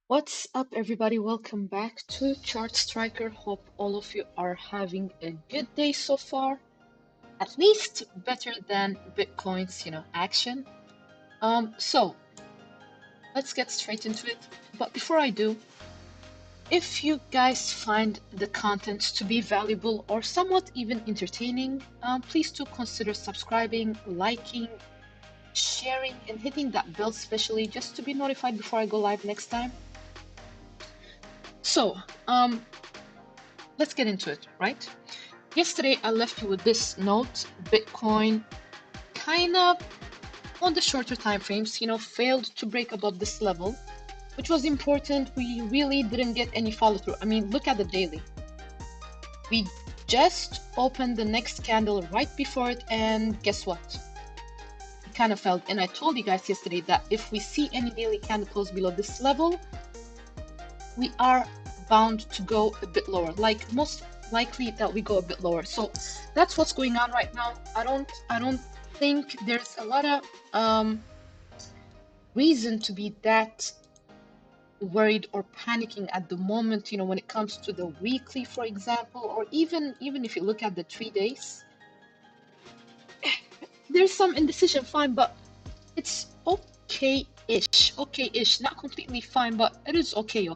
What's up, everybody? Welcome back to Chart Striker. Hope all of you are having a good day so far. At least better than Bitcoin's, action. So let's get straight into it. But before I do, if you guys find the content to be valuable or somewhat even entertaining, please do consider subscribing, liking, sharing, and hitting that bell, especially just to be notified before I go live next time. So, let's get into it, right? Yesterday, I left you with this note. Bitcoin kind of on the shorter time frames, failed to break above this level, which was important. We really didn't get any follow through. I mean, look at the daily. We just opened the next candle right before it, and guess what? It kind of fell. And I told you guys yesterday that if we see any daily candle close below this level, we are bound to go a bit lower, like most likely that we go a bit lower. So that's what's going on right now. I don't think there's a lot of reason to be that worried or panicking at the moment, when it comes to the weekly, for example, or even if you look at the 3 days. There's some indecision, fine, but it's okay-ish, not completely fine, but it is okay.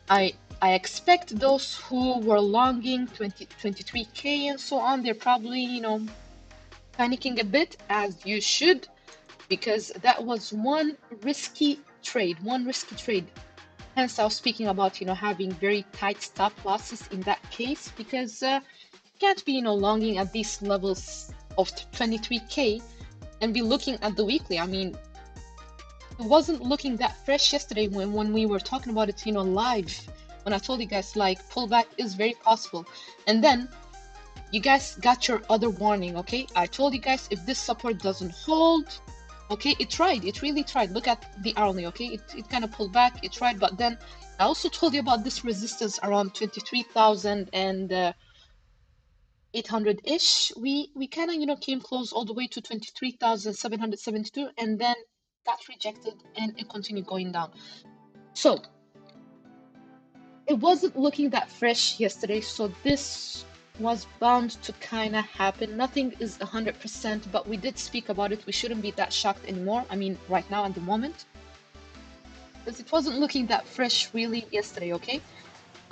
I expect those who were longing 23K and so on, they're probably, panicking a bit, as you should, because that was one risky trade. Hence, I was speaking about, having very tight stop losses in that case, because you can't be, longing at these levels of 23K and be looking at the weekly. I mean, it wasn't looking that fresh yesterday when we were talking about it, live. When I told you guys, like, pullback is very possible. And then you guys got your other warning, okay? I told you guys, if this support doesn't hold, okay, it really tried. Look at the hourly, okay? It kind of pulled back, it tried, but then I also told you about this resistance around 23,000 and 800-ish. We kind of, came close all the way to 23,772, and then got rejected and it continued going down. So it wasn't looking that fresh yesterday, so this was bound to kind of happen. Nothing is 100%, but we did speak about it. We shouldn't be that shocked anymore. I mean, right now at the moment, because it wasn't looking that fresh really yesterday, okay?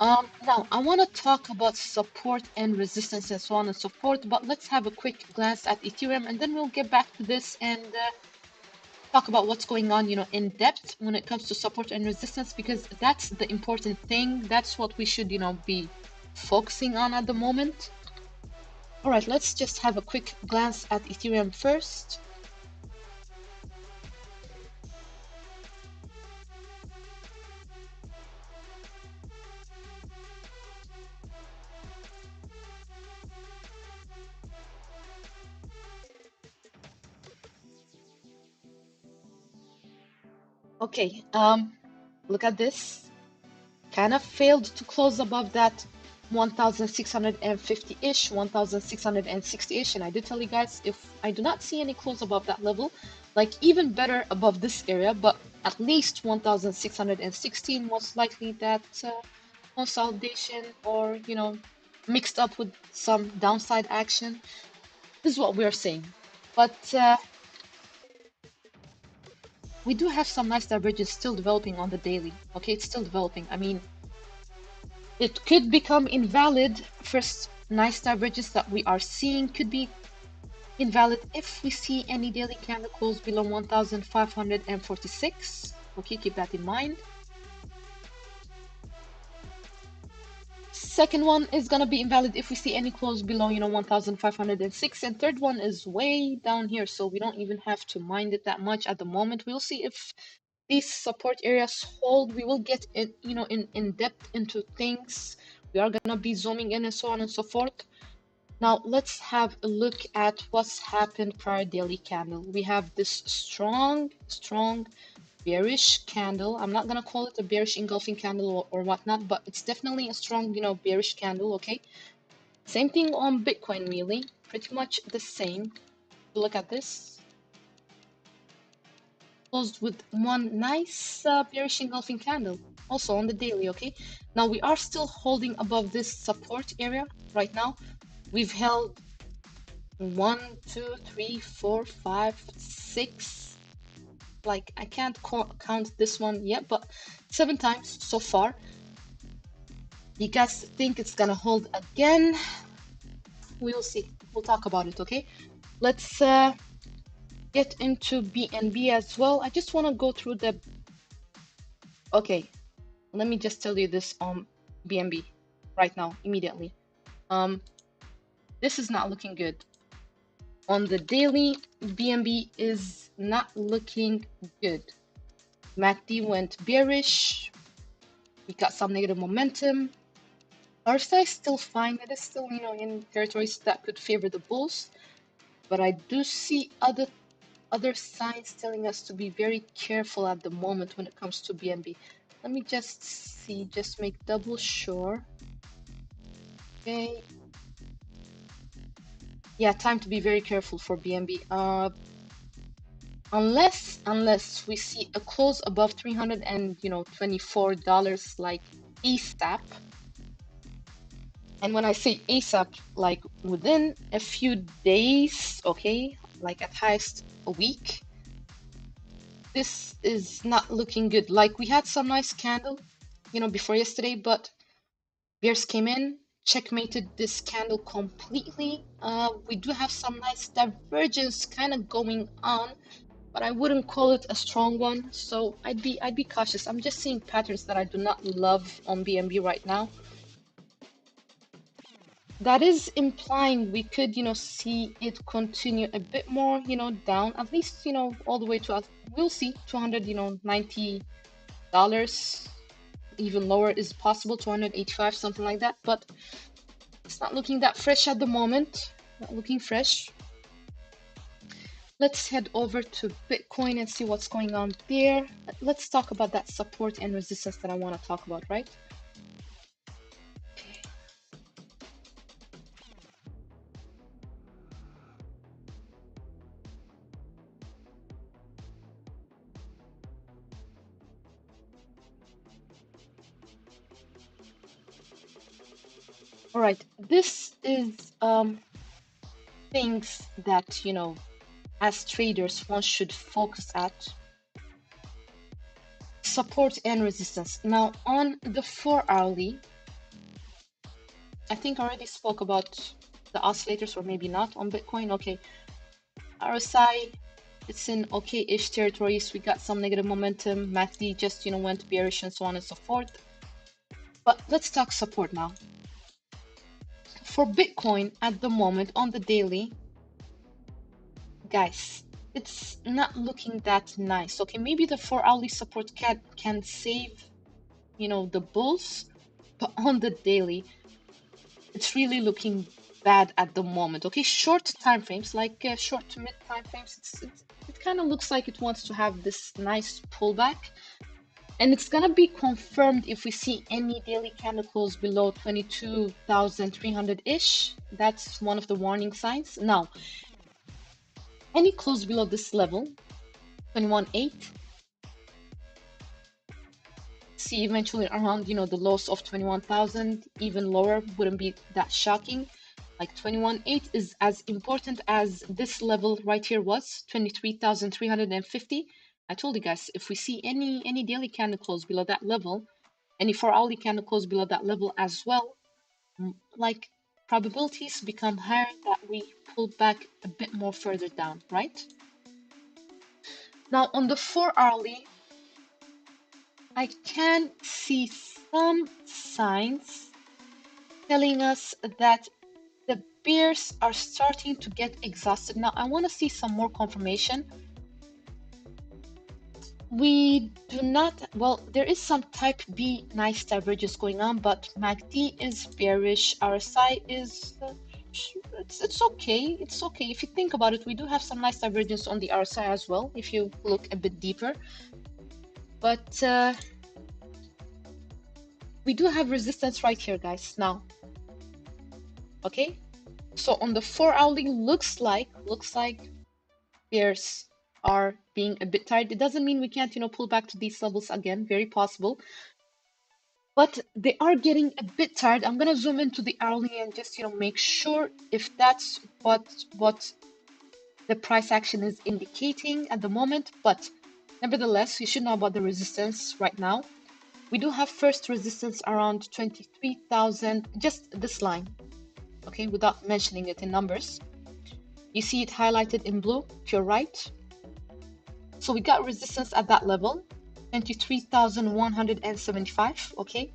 Now I want to talk about support and resistance and so on and so forth, but let's have a quick glance at Ethereum and then we'll get back to this and talk about what's going on, in depth when it comes to support and resistance, because that's the important thing. That's what we should, be focusing on at the moment. All right, let's just have a quick glance at Ethereum first. Okay, look at this. Kind of failed to close above that 1650-ish, 1660-ish, and I did tell you guys, if I do not see any close above that level, like even better above this area, but at least 1616, most likely that consolidation or mixed up with some downside action. This is what we're seeing, but we do have some nice divergence still developing on the daily. Okay, it's still developing. I mean, it could become invalid. First nice divergence that we are seeing could be invalid if we see any daily candle close below 1546. Okay, keep that in mind. Second one is gonna be invalid if we see any close below 1506, and third one is way down here, so we don't even have to mind it that much at the moment. We'll see if these support areas hold. We will get it, in depth into things. We are gonna be zooming in and so on and so forth. Now let's have a look at what's happened prior daily candle. We have this strong bearish candle. I'm not gonna call it a bearish engulfing candle or whatnot, but it's definitely a strong, bearish candle. Okay. Same thing on Bitcoin, really. Pretty much the same. Look at this. Closed with one nice bearish engulfing candle. Also on the daily. Okay. Now we are still holding above this support area right now. We've held 1, 2, 3, 4, 5, 6. Like I can't count this one yet, but 7 times so far. You guys think it's gonna hold again? We'll see. We'll talk about it, okay? Let's get into BNB as well. I just want to go through the... Okay, let me just tell you this on BNB right now, immediately. This is not looking good. On the daily, BNB is not looking good. MACD went bearish. We got some negative momentum. RSI is still fine. It is still, in territories that could favor the bulls. But I do see other signs telling us to be very careful at the moment when it comes to BNB. Let me just see, just make double sure. Okay. Yeah, time to be very careful for BNB. Unless we see a close above $324 like ASAP. And when I say ASAP, like within a few days, okay, like at highest a week, this is not looking good. Like we had some nice candle, before yesterday, but bears came in, checkmated this candle completely. We do have some nice divergence kind of going on, but I wouldn't call it a strong one. So I'd be cautious. I'm just seeing patterns that I do not love on BNB right now. That is implying we could, see it continue a bit more, down, at least, all the way to, we'll see, $290, even lower is possible, 285, something like that, but it's not looking that fresh at the moment, not looking fresh. Let's head over to Bitcoin and see what's going on there. Let's talk about that support and resistance that I want to talk about, right? All right, this is things that, as traders, one should focus at: support and resistance. Now, on the 4 hourly, I think I already spoke about the oscillators, or maybe not on Bitcoin. Okay, RSI, it's in okay-ish territories. We got some negative momentum. MACD just, went bearish and so on and so forth. But let's talk support now. For Bitcoin at the moment on the daily, guys, it's not looking that nice. Okay, maybe the 4 hourly support can save, the bulls, but on the daily, it's really looking bad at the moment. Okay, short time frames, like short to mid time frames, it kind of looks like it wants to have this nice pullback, and it's gonna be confirmed if we see any daily candle close below 22,300 ish. That's one of the warning signs. Now, any close below this level, 21.8, see eventually around, the lows of 21,000, even lower wouldn't be that shocking. Like 21.8 is as important as this level right here was, 23,350. I told you guys, if we see any daily candle close below that level, any 4 hourly candle close below that level as well, like probabilities become higher that we pull back a bit more further down, right? Now on the 4 hourly, I can see some signs telling us that the bears are starting to get exhausted. Now, I want to see some more confirmation. We do not, well, there is some type B nice divergence going on, but MACD is bearish. RSI is, it's okay. It's okay. If you think about it, we do have some nice divergence on the RSI as well, if you look a bit deeper. But we do have resistance right here, guys, now. Okay? So on the 4 hourly, looks like bears are being a bit tired. It doesn't mean we can't, pull back to these levels again. Very possible. But they are getting a bit tired. I'm gonna zoom into the hourly and just, make sure if that's what the price action is indicating at the moment. But nevertheless, you should know about the resistance right now. We do have first resistance around 23,000, just this line, okay, without mentioning it in numbers. You see it highlighted in blue to your right. So we got resistance at that level, 23,175, okay?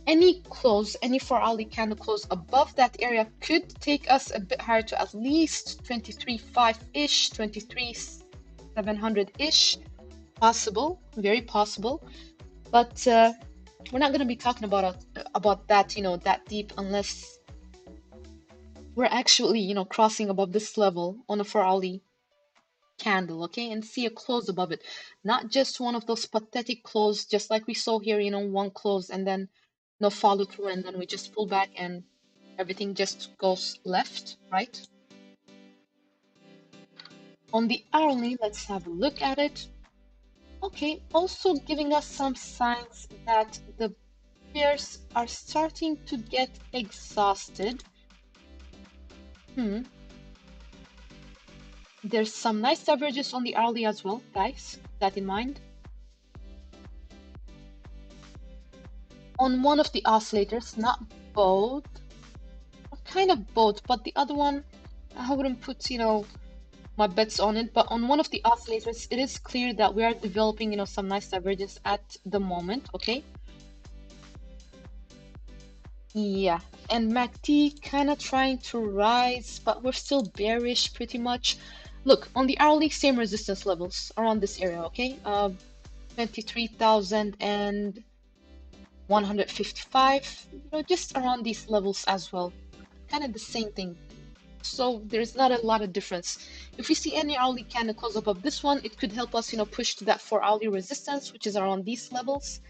Any close, any 4 hourly candle close above that area could take us a bit higher to at least 23.5-ish, 23,700-ish. Possible, very possible. But we're not going to be talking about that, that deep, unless we're actually, crossing above this level on a 4 hourly candle, okay, and see a close above it, not just one of those pathetic close, just like we saw here, one close and then no follow through, and then we just pull back and everything just goes left, right? On the hourly, let's have a look at it. Okay, also giving us some signs that the bears are starting to get exhausted. There's some nice divergence on the hourly as well, guys. Keep that in mind. On one of the oscillators, not both, or kind of both, but the other one, I wouldn't put, my bets on it. But on one of the oscillators, it is clear that we are developing, some nice divergence at the moment, okay? Yeah, and MACD kind of trying to rise, but we're still bearish pretty much. Look, on the hourly, same resistance levels around this area, okay? 23,155, just around these levels as well. Kind of the same thing. So there's not a lot of difference. If we see any hourly candle close above this one, it could help us, push to that 4 hourly resistance, which is around these levels.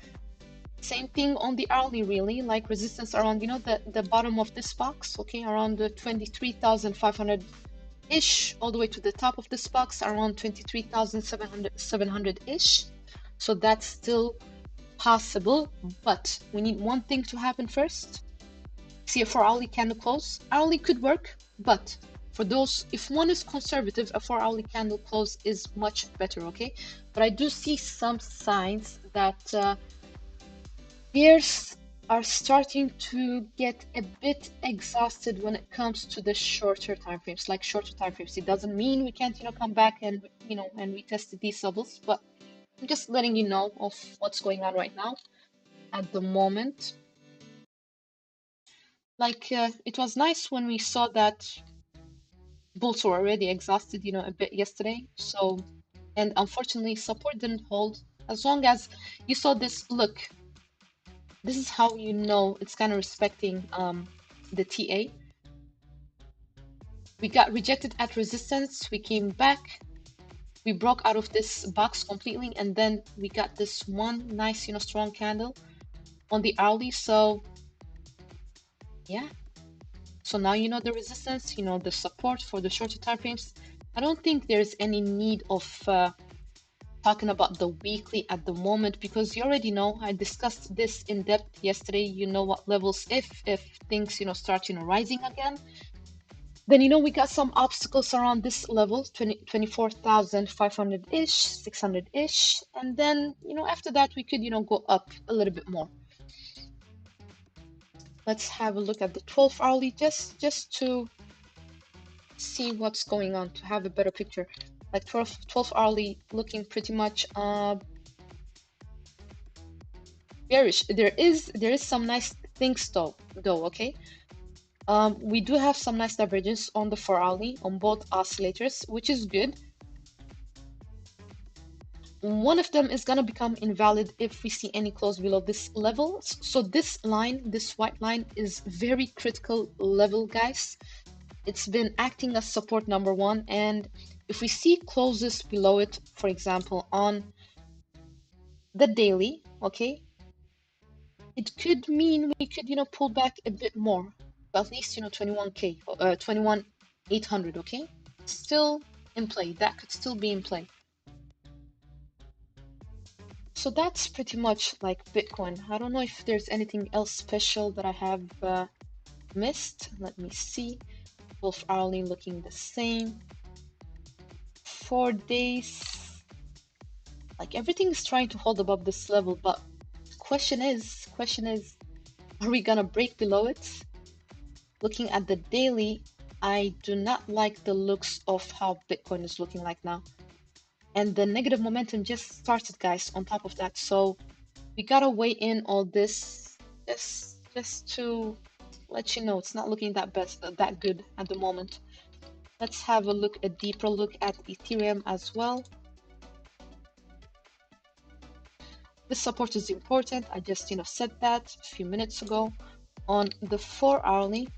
Same thing on the hourly, really, like resistance around, the bottom of this box, okay, around the 23,500-ish, all the way to the top of this box, around 23,700-ish. So that's still possible, but we need one thing to happen first. see a 4-hourly candle close. Hourly could work, but for those, if one is conservative, a 4-hourly candle close is much better, okay? But I do see some signs that bears are starting to get a bit exhausted when it comes to the shorter time frames, like shorter time frames. It doesn't mean we can't, come back and, and retest these levels, but I'm just letting you know of what's going on right now at the moment. Like, it was nice when we saw that bulls were already exhausted, a bit yesterday. So, and unfortunately, support didn't hold. As long as you saw this, look, this is how you know it's kind of respecting the TA. We got rejected at resistance. We came back. We broke out of this box completely, and then we got this one nice, strong candle on the hourly. So, yeah. So now you know the resistance, the support for the shorter time frames. I don't think there's any need of talking about the weekly at the moment, because you already know I discussed this in depth yesterday. You know what levels, if things start rising again, then we got some obstacles around this level, 24,500 ish, 600 ish, and then after that we could go up a little bit more. Let's have a look at the 12 hourly just to see what's going on, to have a better picture. Like 12 hourly looking pretty much bearish. There is some nice things though, okay. We do have some nice divergence on the 4 hourly on both oscillators, which is good. One of them is gonna become invalid if we see any close below this level. So this line, this white line, is very critical level, guys. It's been acting as support number one, and if we see closes below it, for example, on the daily, okay, it could mean we could, pull back a bit more, at least, 21K, 21,800, okay? Still in play. That could still be in play. So that's pretty much like Bitcoin. I don't know if there's anything else special that I have missed. Let me see. Both hourly looking the same. 4 days. Like, everything is trying to hold above this level, but question is, are we gonna break below it? Looking at the daily, I do not like the looks of how Bitcoin is looking like now. And the negative momentum just started, guys, on top of that. So we gotta weigh in all this just to let you know it's not looking that good at the moment. Let's have a deeper look at Ethereum as well. This support is important. I just said that a few minutes ago. On the 4 hourly,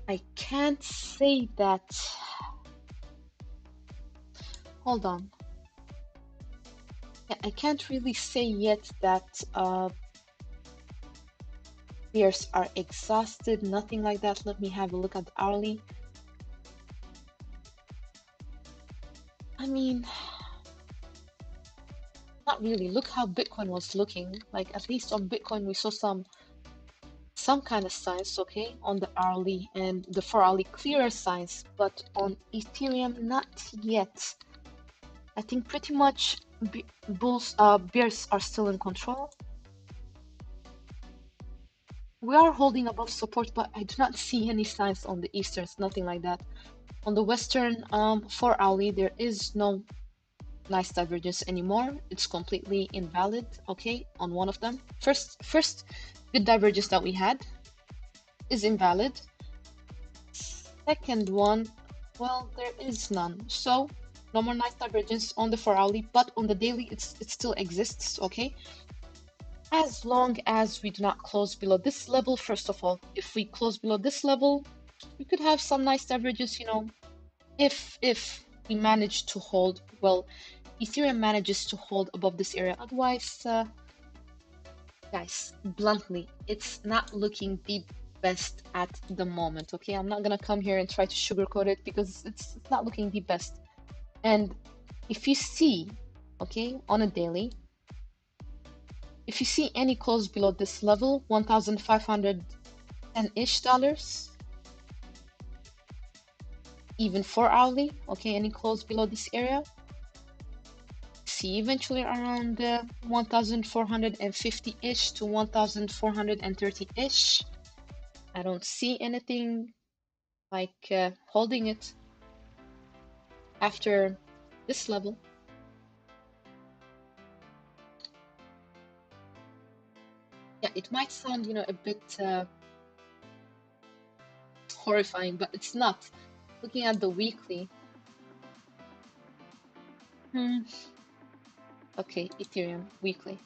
I can't say that. Hold on. Yeah, I can't really say yet that bears are exhausted, nothing like that. Let me have a look at the hourly. I mean, not really. Look how Bitcoin was looking. Like, at least on Bitcoin we saw some kind of signs, okay, on the hourly and the 4 hourly, clearer signs, but on Ethereum not yet. I think pretty much bears are still in control. We are holding above support, but I do not see any signs on the Easterns, nothing like that. On the Western 4 hourly, there is no nice divergence anymore. It's completely invalid, okay, on one of them. First good divergence that we had is invalid. Second one, well, there is none. So no more nice divergence on the 4 hourly, but on the daily it still exists, okay? As long as we do not close below this level. First of all, if we close below this level, we could have some nice divergence, if we manage to hold, well, Ethereum manages to hold above this area. Otherwise, guys, bluntly, it's not looking the best at the moment, okay? I'm not gonna come here and try to sugarcoat it, because it's not looking the best. And if you see okay, on a daily. If you see any close below this level, 1,510-ish dollars, even 4 hourly, okay, any close below this area, see eventually around 1,450-ish to 1,430-ish. I don't see anything like holding it after this level. Yeah, it might sound, a bit horrifying, but it's not. Looking at the weekly. Okay, Ethereum weekly.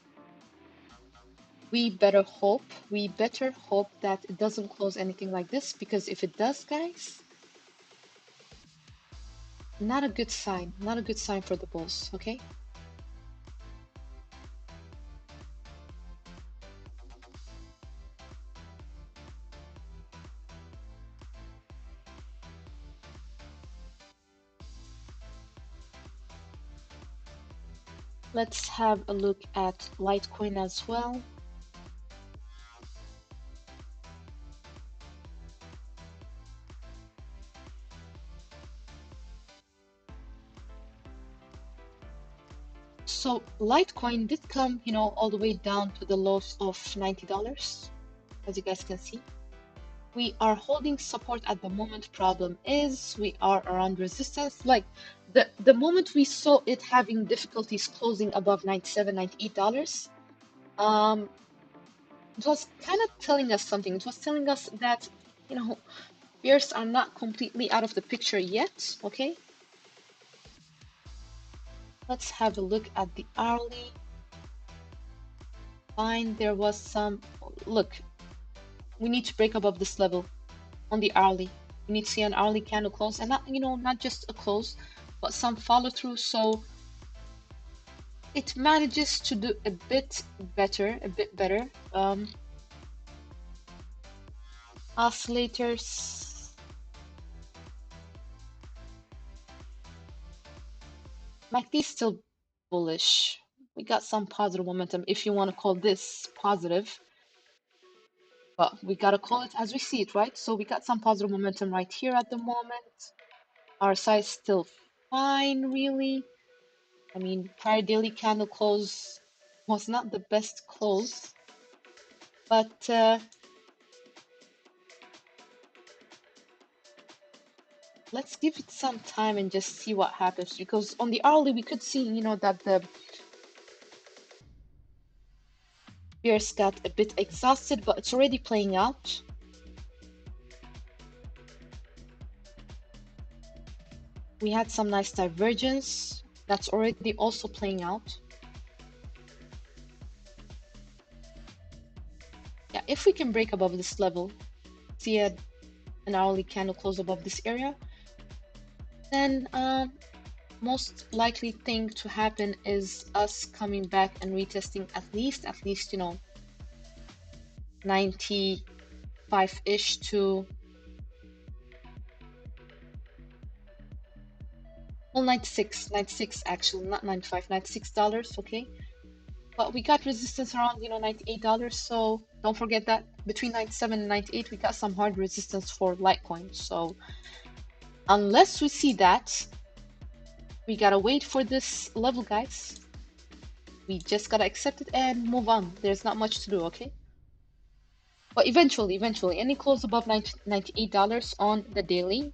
We better hope that it doesn't close anything like this, because if it does, guys, not a good sign. Not a good sign for the bulls, okay? Let's have a look at Litecoin as well. So Litecoin did come, all the way down to the lows of $90, as you guys can see. We are holding support at the moment. Problem is we are around resistance. Like the moment we saw it having difficulties closing above $97, $98, it was kind of telling us something. It was telling us that, bears are not completely out of the picture yet, okay? Let's have a look at the hourly. Fine, there was some, look, we need to break above this level on the hourly. We need to see an hourly candle close, and not just a close, but some follow through. So it manages to do a bit better. Oscillators. MACD is still bullish. We got some positive momentum, if you want to call this positive. But we gotta call it as we see it, right? So we got some positive momentum right here at the moment. Our size still fine, really. I mean, prior daily candle close was not the best close, but let's give it some time and just see what happens, because on the hourly we could see, that the bears got a bit exhausted, but it's already playing out. We had some nice divergence that's already also playing out. Yeah, if we can break above this level, see an hourly candle close above this area, then most likely thing to happen is us coming back and retesting at least 95-ish to, well, 96 actually, not 95, $96, okay? But we got resistance around, $98, so don't forget that between 97 and 98 we got some hard resistance for Litecoin. So unless we see that, we gotta wait for this level, guys. We just gotta accept it and move on. There's not much to do, okay? But eventually, any close above $98 on the daily,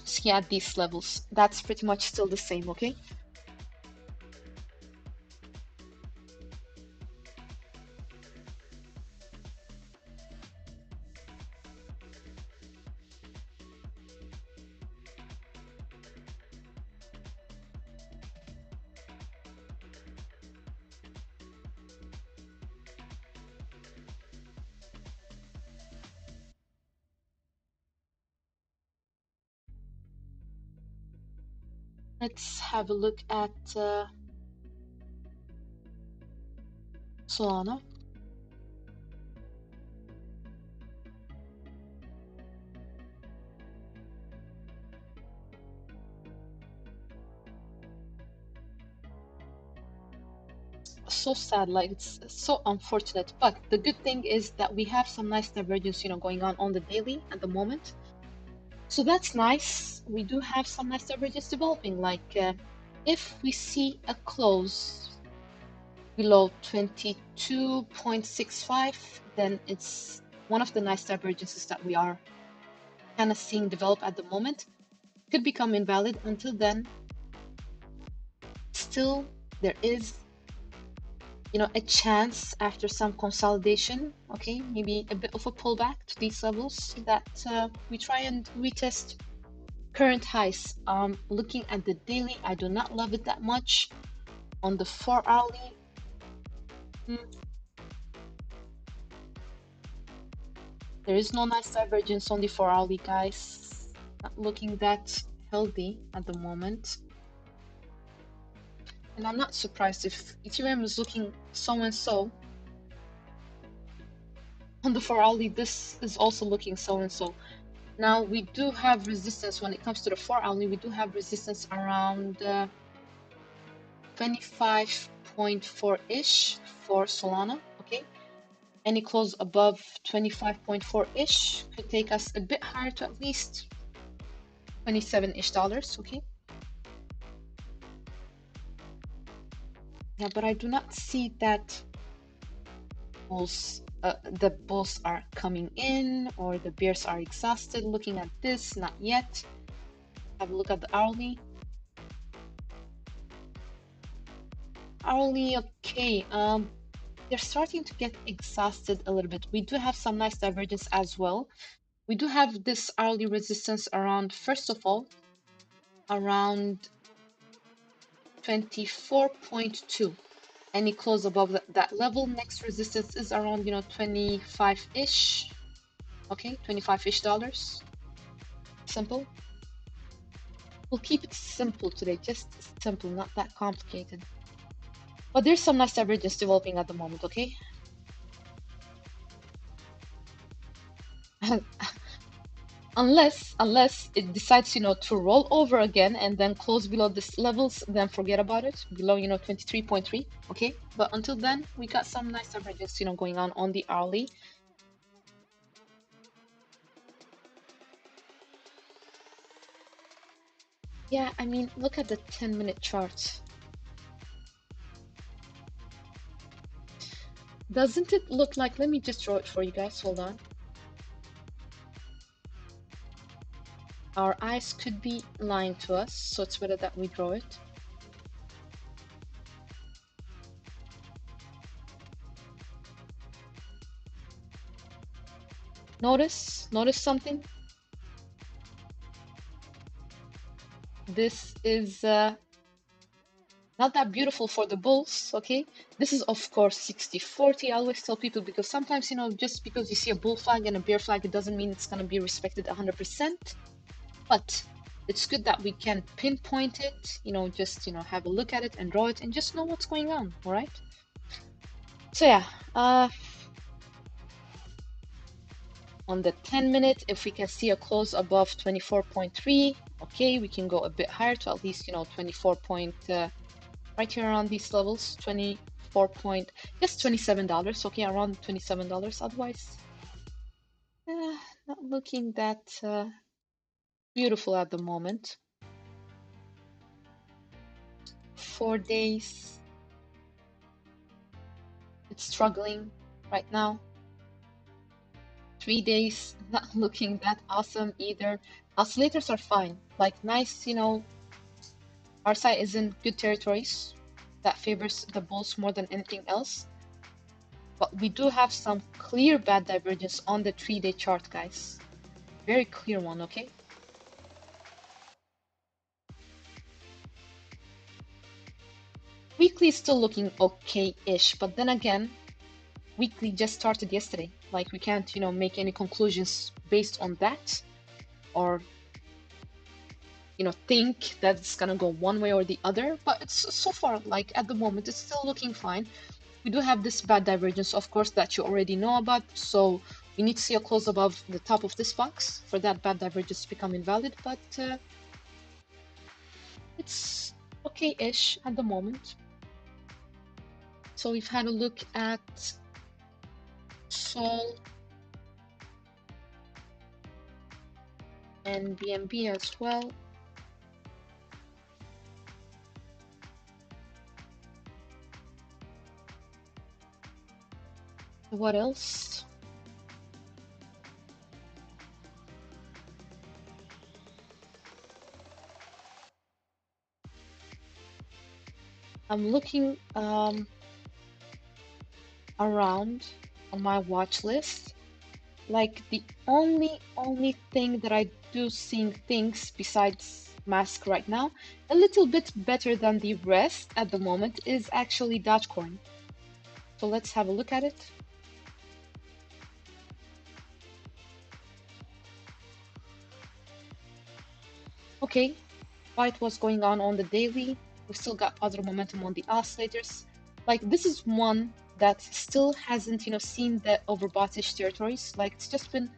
see at these levels. That's pretty much still the same, okay? Let's have a look at Solana. so sad, like it's so unfortunate. But the good thing is that we have some nice divergence, going on the daily at the moment. So that's nice. We do have some nice divergence developing. Like if we see a close below 22.65, then it's one of the nice divergences that we are kind of seeing develop at the moment. Could become invalid. Until then, still there is a chance after some consolidation, okay, maybe a bit of a pullback to these levels, that we try and retest current highs. Looking at the daily, I do not love it that much. On the 4-hourly, there is no nice divergence on the 4-hourly, guys. Not looking that healthy at the moment. And I'm not surprised if Ethereum is looking so and so. On the 4-hourly, this is also looking so and so. Now we do have resistance when it comes to the 4-hourly. We do have resistance around 25.4-ish for Solana, okay? Any close above 25.4-ish could take us a bit higher to at least $27-ish, okay? Yeah, but I do not see that the bulls are coming in or the bears are exhausted. Looking at this, not yet. Have a look at the hourly. Hourly, okay. They're starting to get exhausted a little bit. We do have some nice divergence as well. We do have this hourly resistance around, first of all, around 24.2. Any close above that level. Next resistance is around 25-ish. Okay, 25-ish dollars. Simple. We'll keep it simple today, just simple, not that complicated. But there's some nice divergence developing at the moment, okay? unless it decides to roll over again and then close below this levels, then forget about it, below 23.3, okay? But until then, we got some nice divergence going on the hourly. Yeah, I mean, look at the 10-minute chart. Doesn't it look like, let me just draw it for you guys, hold on. Our eyes could be lying to us, so it's better that we draw it. Notice something? This is not that beautiful for the bulls, okay? This is, of course, 60-40. I always tell people, because sometimes, just because you see a bull flag and a bear flag, it doesn't mean it's going to be respected 100%. But it's good that we can pinpoint it, just, have a look at it and draw it and just know what's going on, all right? So, yeah, on the 10-minute, if we can see a close above 24.3, okay, we can go a bit higher to at least, 24 point, right here around these levels, 24 point, just $27, okay, around $27. Otherwise, not looking that beautiful at the moment. 4 days, it's struggling right now. 3 days, not looking that awesome either. Oscillators are fine, like nice, RSI is in good territories that favors the bulls more than anything else. But we do have some clear bad divergence on the 3-day chart, guys. Very clear one, okay? Weekly is still looking okay-ish, but then again, weekly just started yesterday. Like, we can't, make any conclusions based on that, or think that it's gonna go one way or the other. But it's so far, like at the moment, it's still looking fine. We do have this bad divergence, of course, that you already know about. So we need to see a close above the top of this box for that bad divergence to become invalid. But it's okay-ish at the moment. So we've had a look at Sol and BNB as well. What else? I'm looking around on my watch list. Like the only thing that I do seeing things besides Mask right now, a little bit better than the rest at the moment is actually Dogecoin. So let's have a look at it. Okay, quite what's going on the daily. We still got positive momentum on the oscillators. Like this is one that still hasn't, seen the overboughtish territories. Like it's just been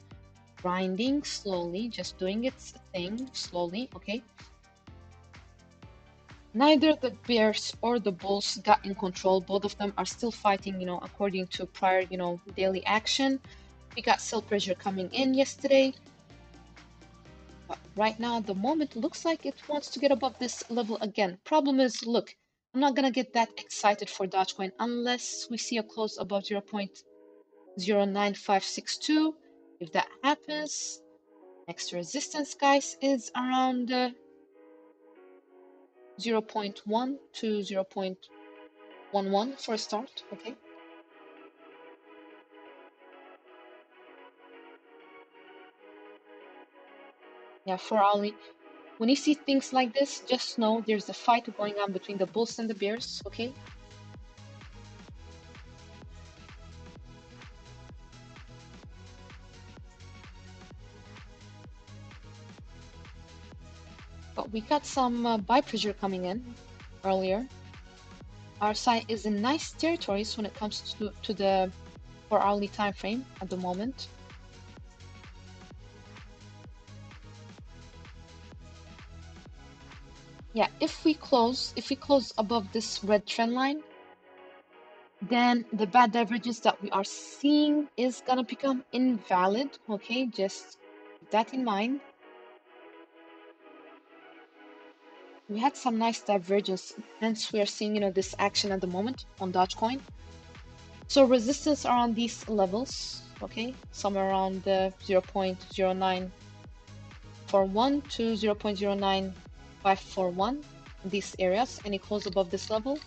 grinding slowly, just doing its thing slowly, okay? Neither the bears or the bulls got in control. Both of them are still fighting, according to prior, daily action. We got sell pressure coming in yesterday. But right now, at the moment, looks like it wants to get above this level again. Problem is, look, I'm not gonna get that excited for Dogecoin unless we see a close above 0.09562. If that happens, next resistance, guys, is around 0.1 to 0.11 for a start, okay? Yeah, for Ali, when you see things like this, just know there's a fight going on between the bulls and the bears, okay? But we got some buy pressure coming in earlier. Our side is in nice territories when it comes to the 4 hourly time frame at the moment. Yeah, if we close above this red trend line, then the bad divergence that we are seeing is gonna become invalid. Okay, just keep that in mind. We had some nice divergence, hence we are seeing, this action at the moment on Dogecoin. So resistance are on these levels, okay, somewhere around the 0.0941 to 0.09541, these areas. Any close above this level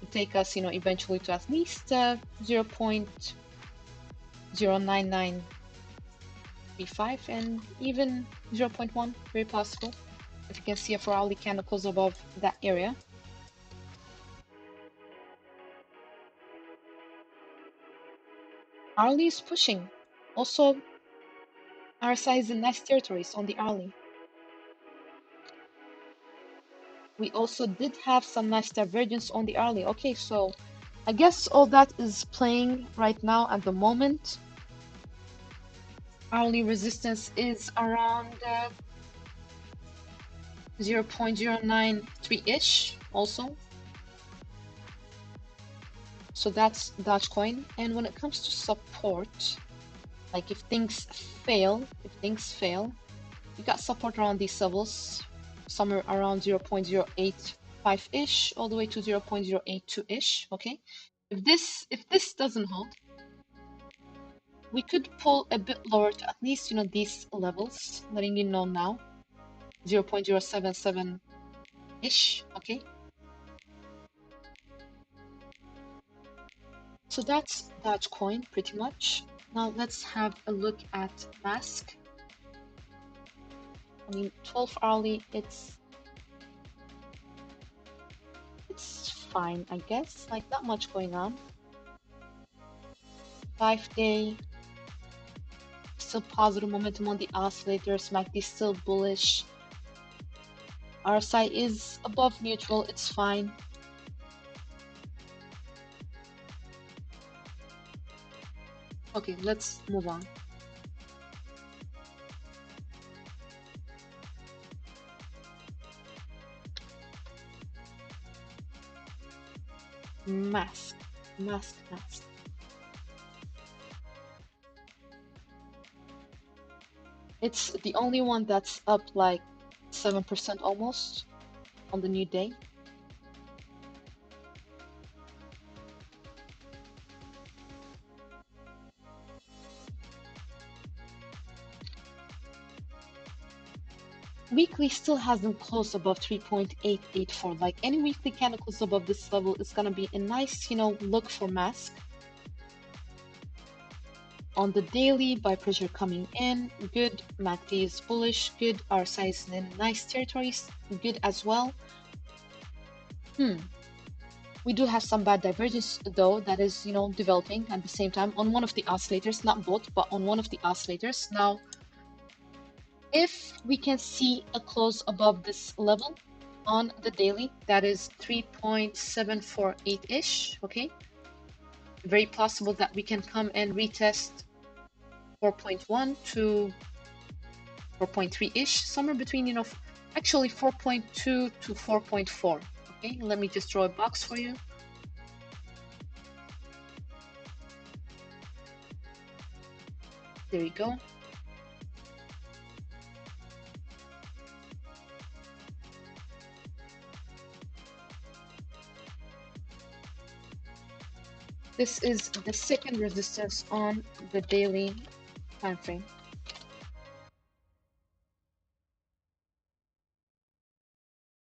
will take us, eventually to at least 0.09935 and even 0.1, very possible. If you can see a 4 hourly candle close above that area. Hourly is pushing. Also, RSI is in nice territories on the hourly. We also did have some nice divergence on the hourly. Okay, so I guess all that is playing right now at the moment. Hourly resistance is around 0.093-ish also. So that's Dogecoin. And when it comes to support, like if things fail, we got support around these levels, somewhere around 0.085-ish, all the way to 0.082-ish, okay? If this doesn't hold, we could pull a bit lower to at least, these levels, letting you know now, 0.077-ish, okay? So that's Dogecoin pretty much. Now let's have a look at Mask. I mean, 12 hourly, it's fine, I guess. Like, not much going on. 5-day, still positive momentum on the oscillators. MACD still bullish. RSI is above neutral, it's fine. Okay, let's move on. Mask. Mask, mask. It's the only one that's up like 7% almost on the new day. Weekly still hasn't closed above 3.884. Like any weekly candle closes above this level is gonna be a nice, look for mask. On the daily, buy pressure coming in, good. MACD is bullish, good. RSI is in nice territories, good as well. We do have some bad divergence though that is, developing at the same time on one of the oscillators, not both, but on one of the oscillators. Now, if we can see a close above this level on the daily, that is 3.748-ish, okay? Very possible that we can come and retest 4.1 to 4.3-ish, somewhere between, actually 4.2 to 4.4. Okay, let me just draw a box for you. There you go. This is the second resistance on the daily time frame.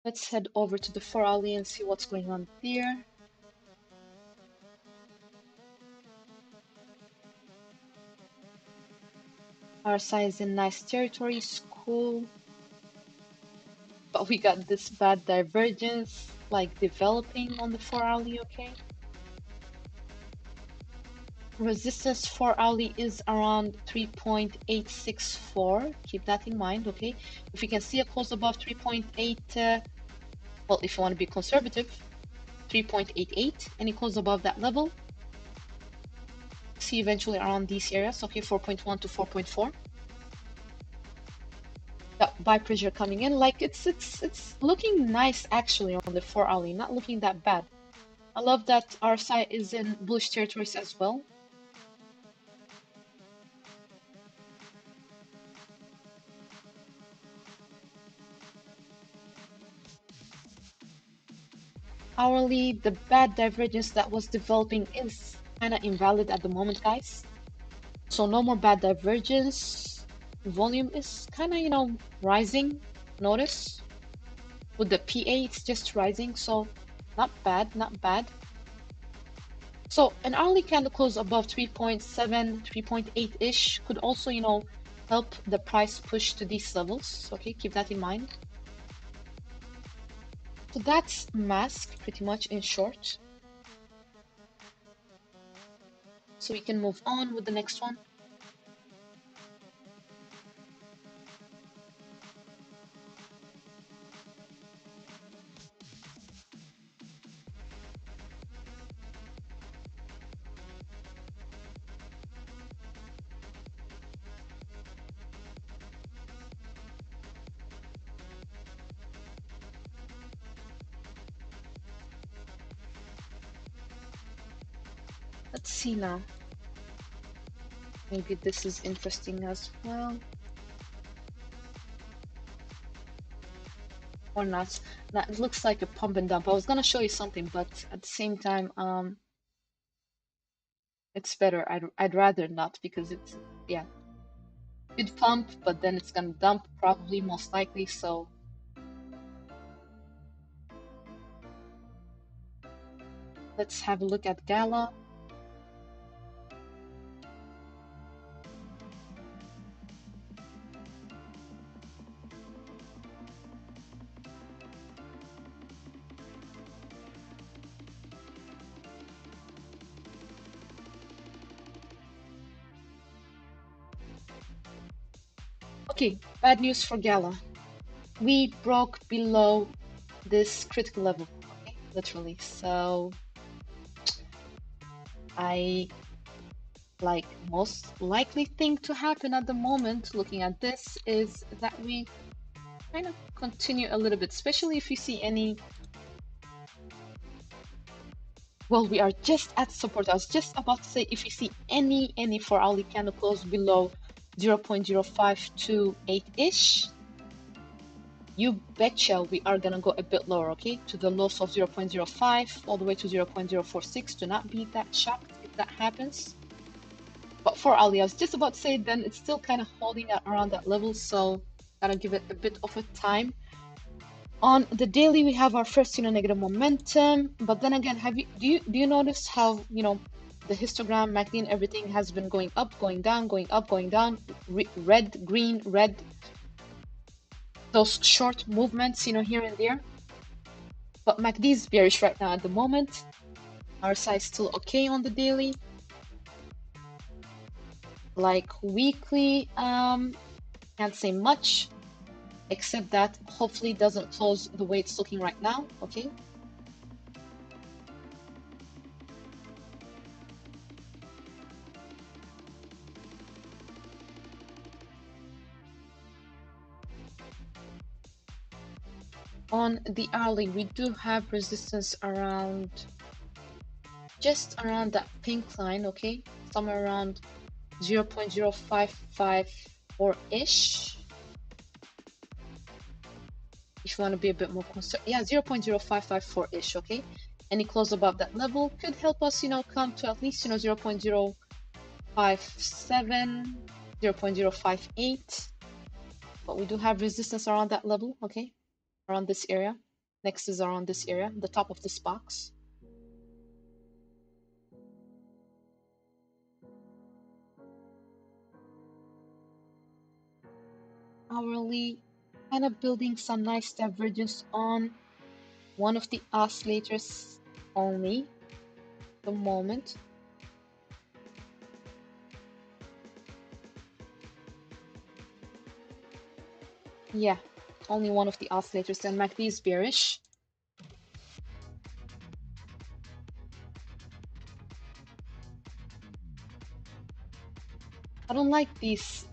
Let's head over to the 4-hourly and see what's going on there. RSI is in nice territory, cool. But we got this bad divergence, like developing on the 4-hourly, okay? Resistance 4-hourly is around 3.864. Keep that in mind, okay? If we can see a close above 3.8, well, if you want to be conservative, 3.88, any close above that level, see eventually around these areas, okay, 4.1 to 4.4. Got buy pressure coming in, like it's looking nice actually on the 4-hourly, not looking that bad. I love that RSI is in bullish territories as well. Hourly, the bad divergence that was developing is kind of invalid at the moment, guys. So no more bad divergence. Volume is kind of, rising. Notice with the PA, it's just rising. So not bad, not bad. So an hourly candle close above 3.7, 3.8-ish could also, help the price push to these levels. Okay, keep that in mind. So that's mask pretty much in short. So we can move on with the next one. Let's see now. Maybe this is interesting as well. Or not. That it looks like a pump and dump. I was gonna show you something, but at the same time, it's better. I'd rather not because it's, yeah, good pump, but then it's gonna dump probably, most likely. So let's have a look at Gala. Okay, bad news for Gala. We broke below this critical level, okay, literally. So I like most likely thing to happen at the moment, looking at this, is that we kind of continue a little bit, especially if you see any Well, we are just at support. I was just about to say, if you see any 4-hourly candle close below 0.0528-ish, you betcha we are gonna go a bit lower, okay? To the lows of 0.05 all the way to 0.046. Do not be that shocked if that happens. But for Ali, I was just about to say, then it's still kind of holding at around that level, so gotta give it a bit of a time. On the daily, we have our first, negative momentum. But then again, do you notice how, the histogram, MACD, and everything has been going up, going down, going up, going down, red, green, red, those short movements, here and there. But MACD is bearish right now at the moment. RSI is still okay on the daily. Like weekly, can't say much, except that hopefully it doesn't close the way it's looking right now, okay? On the hourly, we do have resistance around, just around that pink line, okay? Somewhere around 0.0554-ish. If you want to be a bit more concerned, yeah, 0.0554-ish, okay? Any close above that level could help us, come to at least, 0.057, 0.058. But we do have resistance around that level, okay? Around this area. Next is around this area, the top of this box. Hourly, kind of building some nice divergence on one of the oscillators only at the moment. Yeah, only one of the oscillators, and MACD is bearish. I don't like these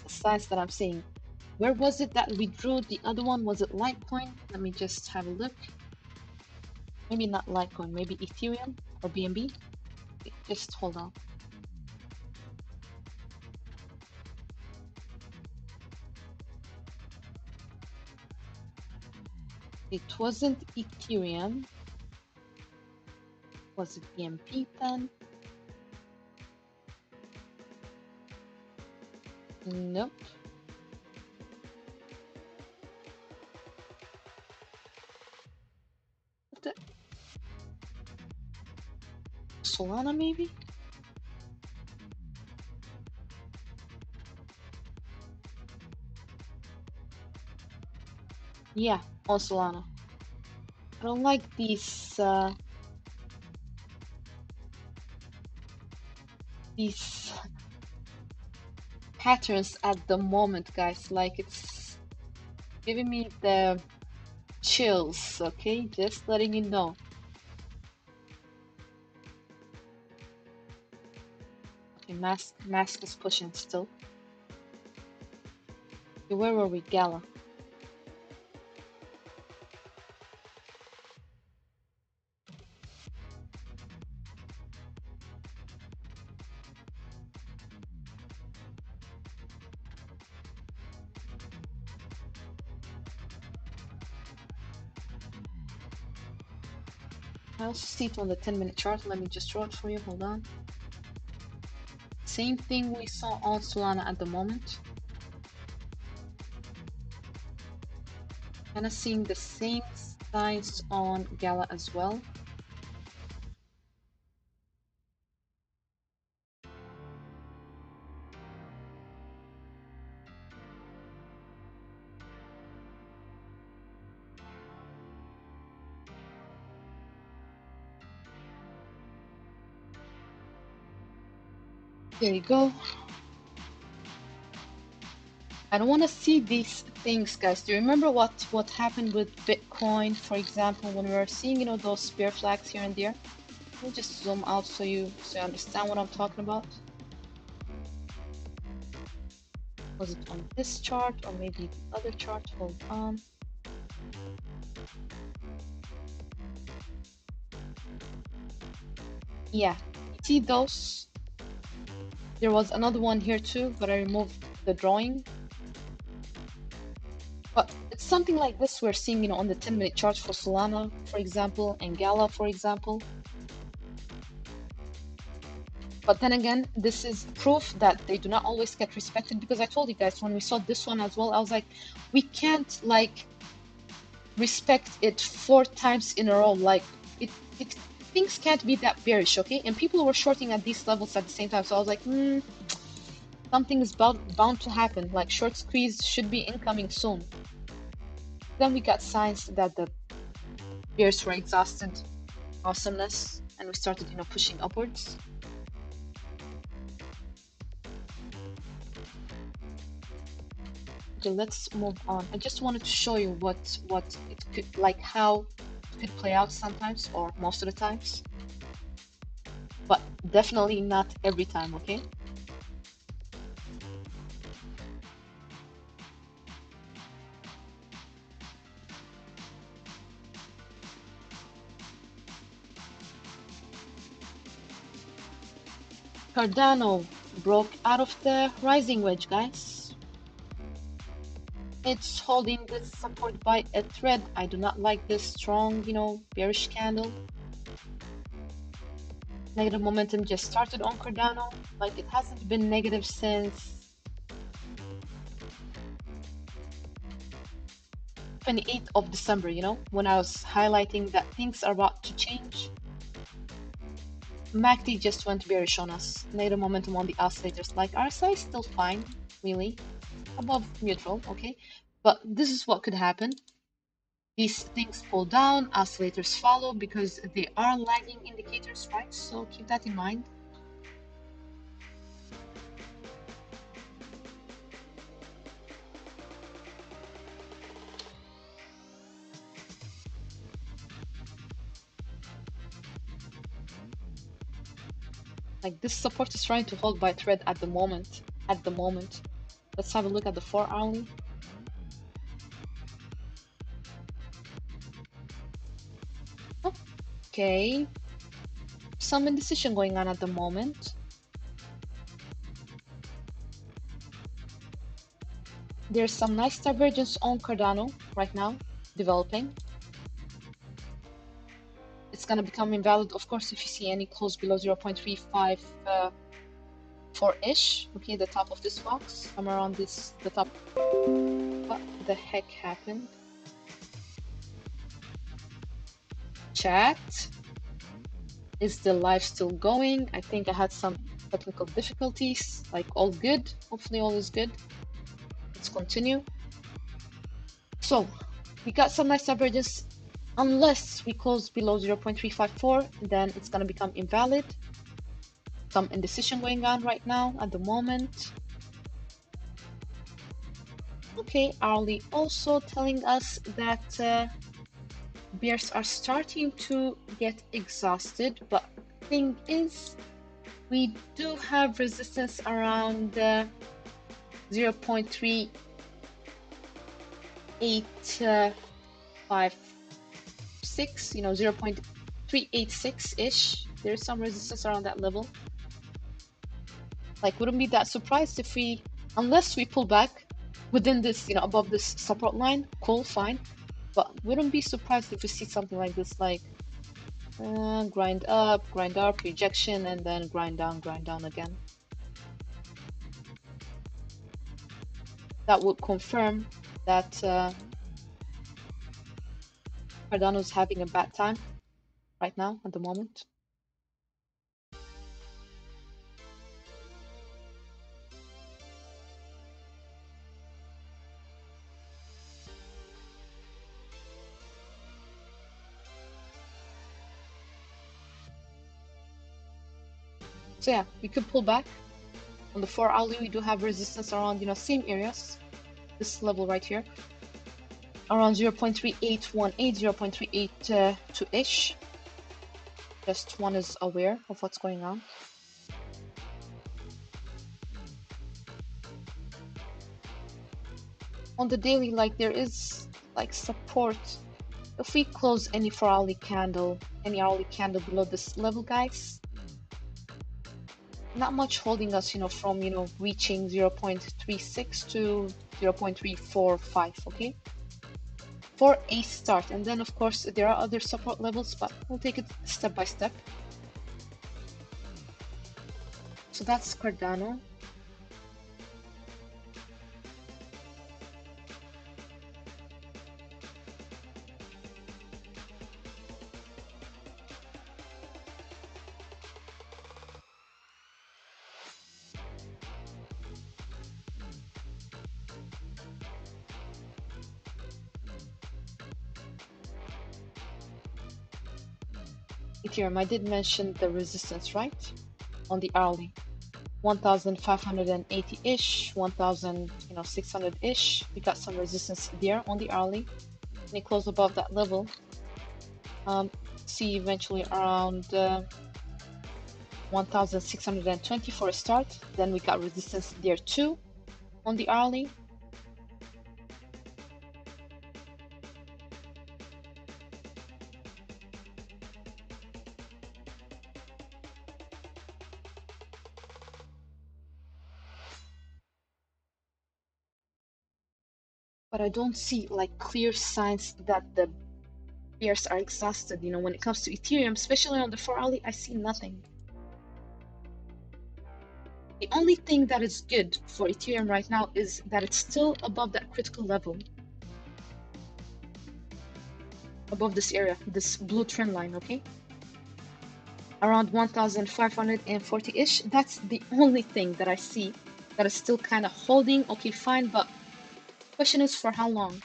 signs that I'm seeing. Where was it that we drew the other one? Was it Litecoin? Let me just have a look. Maybe not Litecoin, maybe Ethereum or BNB. Just hold on. It wasn't Ethereum. Was it BNB then? Nope. Solana maybe? Yeah, on Solana. I don't like these patterns at the moment, guys. Like, it's giving me the chills, okay? Just letting you know. Okay, mask is pushing still. Okay, where were we? Gala. I also see it on the 10-minute chart. Let me just draw it for you. Hold on. Same thing we saw on Solana at the moment. Kind of seeing the same signs on Gala as well. There you go. I don't want to see these things, guys. Do you remember what happened with Bitcoin, for example, when we were seeing, those bear flags here and there? Let me just zoom out so you understand what I'm talking about. Was it on this chart or maybe the other chart? Hold on. Yeah, see those? There was another one here too, but I removed the drawing. But it's something like this we're seeing, you know, on the 10-minute chart for Solana, for example, and Gala, for example. But then again, this is proof that they do not always get respected, because I told you guys when we saw this one as well, I was like, we can't like respect it 4 times in a row. Like it things can't be that bearish, okay? And people were shorting at these levels at the same time, so I was like, something is bound to happen. Like short squeeze should be incoming soon. Then we got signs that the bears were exhausted. Awesomeness, and we started, you know, pushing upwards. Okay, let's move on. I just wanted to show you what it could, like how it could play out sometimes, or most of the times, but definitely not every time, okay? Cardano broke out of the rising wedge, guys. It's holding this support by a thread. I do not like this strong, you know, bearish candle. Negative momentum just started on Cardano. Like it hasn't been negative since 28th of December, you know, when I was highlighting that things are about to change. MACD just went bearish on us. Negative momentum on the oscillators. Like RSI is still fine, really. Above neutral, okay? But this is what could happen. These things pull down, oscillators follow because they are lagging indicators, right? So keep that in mind. Like this support is trying to hold by thread at the moment. Let's have a look at the 4-hourly. Okay. Some indecision going on at the moment. There's some nice divergence on Cardano right now, developing. It's gonna become invalid, of course, if you see any close below 0.354-ish. Okay, the top of this box, somewhere around this, the top. What the heck happened? Chat, is the live still going? I think I had some technical difficulties. Like all good, hopefully all is good. Let's continue. So we got some nice divergence. Unless we close below 0.354, then it's gonna become invalid. Some indecision going on right now at the moment. Okay, hourly also telling us that bears are starting to get exhausted, but thing is, we do have resistance around 0.3856, you know, 0.386-ish. There's some resistance around that level. Like, wouldn't be that surprised if we, unless we pull back within this, you know, above this support line, cool, fine. But wouldn't be surprised if we see something like this, like grind up, rejection, and then grind down again. That would confirm that Cardano is having a bad time right now at the moment. So yeah, we could pull back. On the 4-hourly, we do have resistance around, you know, same areas. This level right here. Around 0.3818, 0.382-ish. Just one is aware of what's going on. On the daily, like there is like support. If we close any 4-hourly candle, any hourly candle below this level, guys, not much holding us, from, reaching 0.36 to 0.345, okay? For a start. And then, of course, there are other support levels, but we'll take it step by step. So that's Cardano. Ethereum, I did mention the resistance, right? On the hourly. 1,580-ish, 1,600-ish. We got some resistance there on the hourly. And it closed above that level. See eventually around 1,620 for a start. Then we got resistance there too on the hourly. But I don't see like clear signs that the bears are exhausted. When it comes to Ethereum, especially on the 4-hourly, I see nothing. The only thing that is good for Ethereum right now is that it's still above that critical level. Above this area, this blue trend line, okay? Around 1,540-ish. That's the only thing that I see that is still kind of holding. Okay, fine, but question is for how long?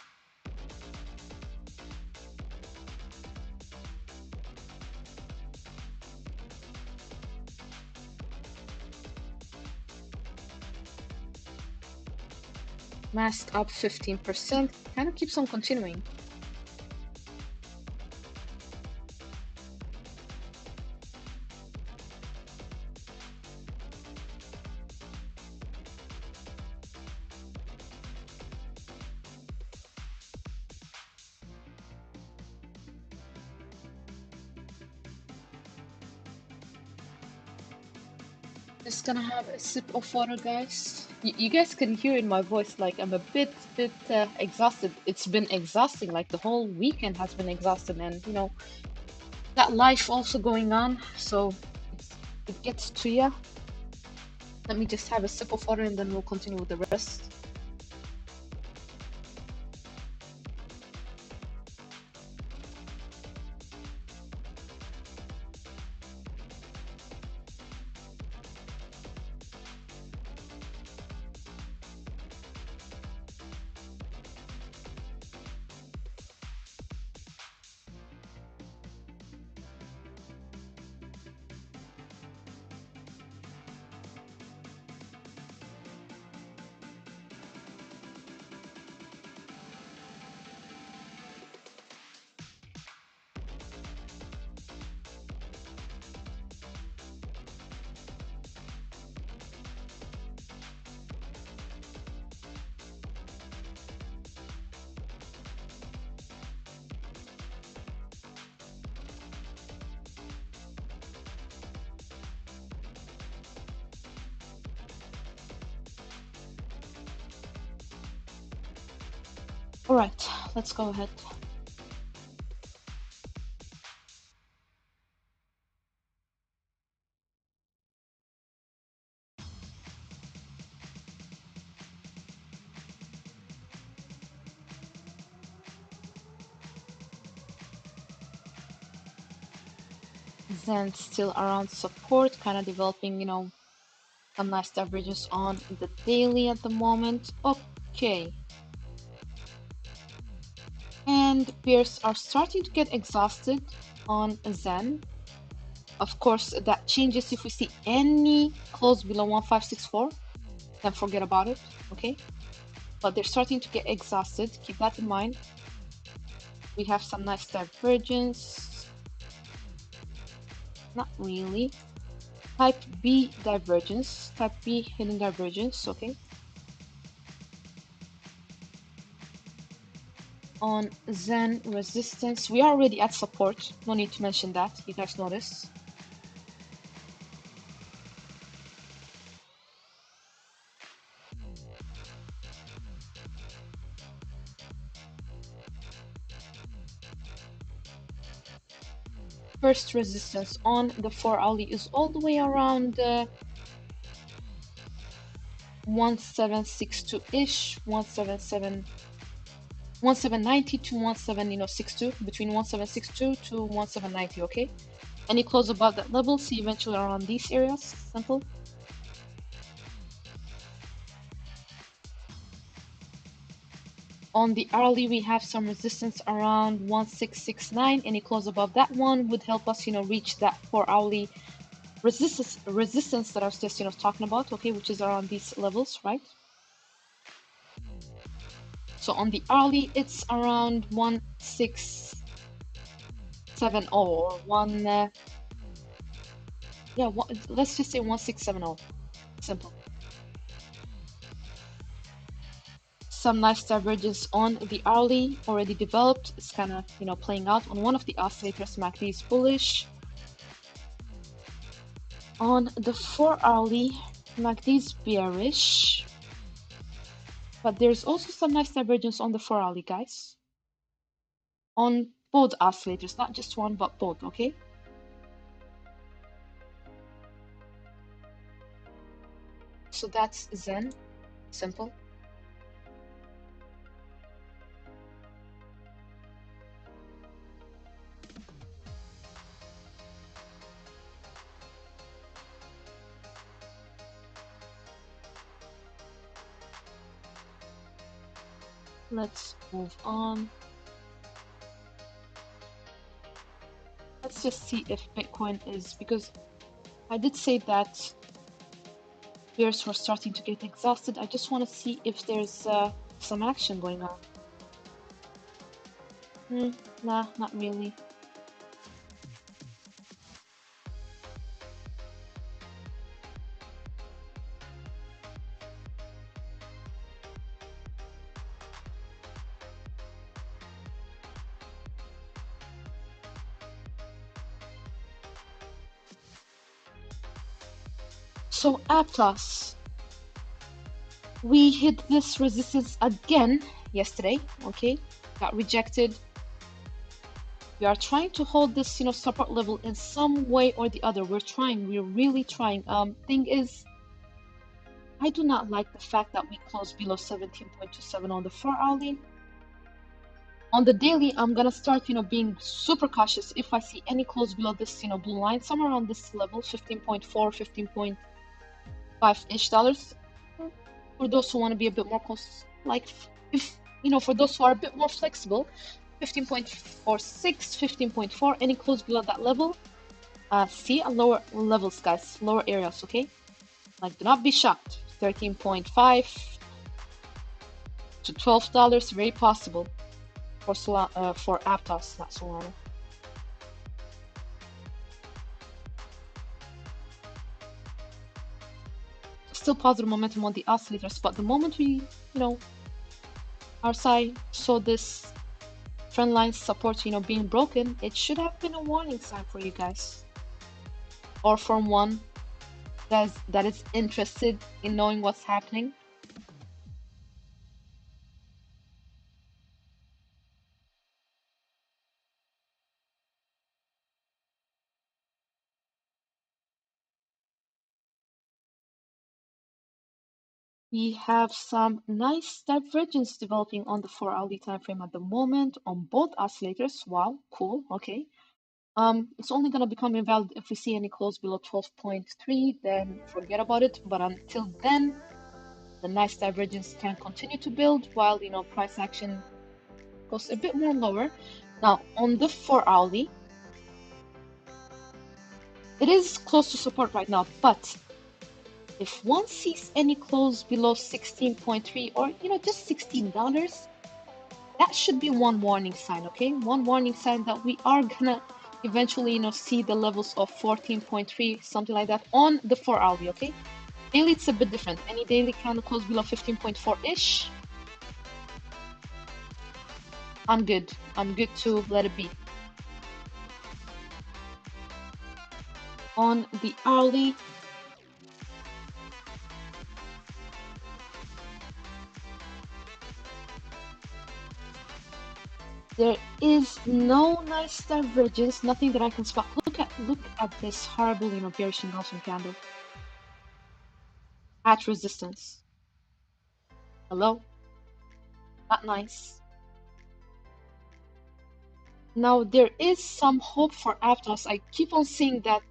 Mask up 15%, kind of keeps on continuing. Just gonna have a sip of water, guys. You guys can hear in my voice, like I'm a bit exhausted. It's been exhausting, like the whole weekend has been exhausted, and that life also going on, so it gets to ya. Let me just have a sip of water and then we'll continue with the rest. All right, let's go ahead. Zen still around support, kind of developing, some nice divergence on the daily at the moment. Okay. And bears are starting to get exhausted on Zen. Of course, that changes if we see any close below 1564, then forget about it, okay? But they're starting to get exhausted. Keep that in mind. We have some nice divergence. Not really. Type B divergence. Type B hidden divergence, okay? On Zen resistance, we are already at support. No need to mention that. You guys notice. first resistance on the 4 hourly is all the way around 1762-ish, 1790 to 1762, between 1762 to 1790, okay? Any close above that level, see eventually around these areas, simple. On the hourly, we have some resistance around 1669. Any close above that one would help us, reach that 4 hourly resistance that I was just, talking about, okay, which is around these levels, right? So on the hourly, it's around 1670 or let's just say 1670. Simple. Some nice divergence on the hourly already developed. It's kind of, playing out on one of the oscillators. MACD is bullish. On the 4 hourly, MACD is bearish. But there's also some nice divergence on the 4 hourly, guys. On both oscillators, not just one, but both, okay? So that's Zen. Simple. Let's move on. Let's just see if Bitcoin is, because I did say that bears were starting to get exhausted. I just want to see if there's some action going on. Nah, not really. So Aptos, we hit this resistance again yesterday, okay? Got rejected. We are trying to hold this, support level in some way or the other. We're really trying. Thing is, I do not like the fact that we closed below 17.27 on the 4 hourly. On the daily, I'm gonna start, being super cautious if I see any close below this, blue line, somewhere around this level, 15.4, 15.5-ish dollars. For those who want to be a bit more close, like if, for those who are a bit more flexible, 15.46, 15.4, any close below that level, see a lower levels, guys, lower areas, okay? Like, do not be shocked. 13.5 to $12, very possible for Aptos, not Solana. Still positive momentum on the oscillators, but the moment we, our side saw this trend line support, being broken, it should have been a warning sign for you guys, or from one that is interested in knowing what's happening. We have some nice divergence developing on the 4 hourly time frame at the moment on both oscillators. Wow, cool. Okay. It's only gonna become invalid if we see any close below 12.3, then forget about it. But until then, the nice divergence can continue to build while price action goes a bit more lower. Now on the 4 hourly, it is close to support right now, but if one sees any close below 16.3 or just $16, that should be one warning sign, okay? One warning sign that we are gonna eventually see the levels of 14.3, something like that, on the 4 hourly, okay? Daily it's a bit different. Any daily candle close below 15.4-ish, I'm good to let it be. On the hourly, There is no nice divergence, nothing that I can spot. Look at this horrible, bearish engulfing candle at resistance. Hello? Not nice. Now there is some hope for Aptos. I keep on seeing that